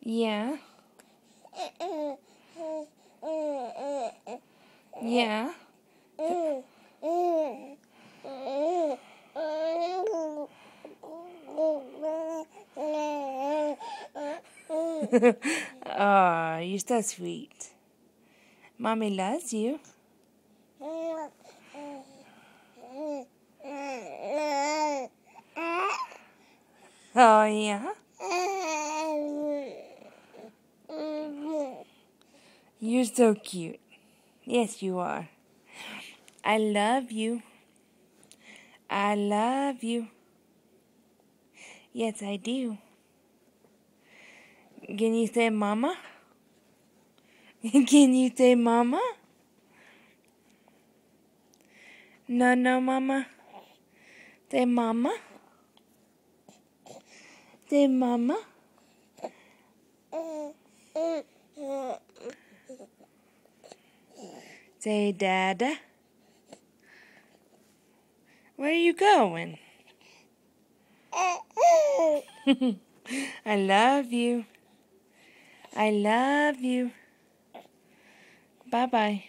Yeah. Yeah. Oh, you're so sweet. Mommy loves you. Oh, yeah? You're so cute. Yes, you are. I love you. I love you. Yes, I do. Can you say mama? Can you say mama? No, no, mama. Say mama. Say mama. Say dada. Where are you going? I love you. I love you. Bye-bye.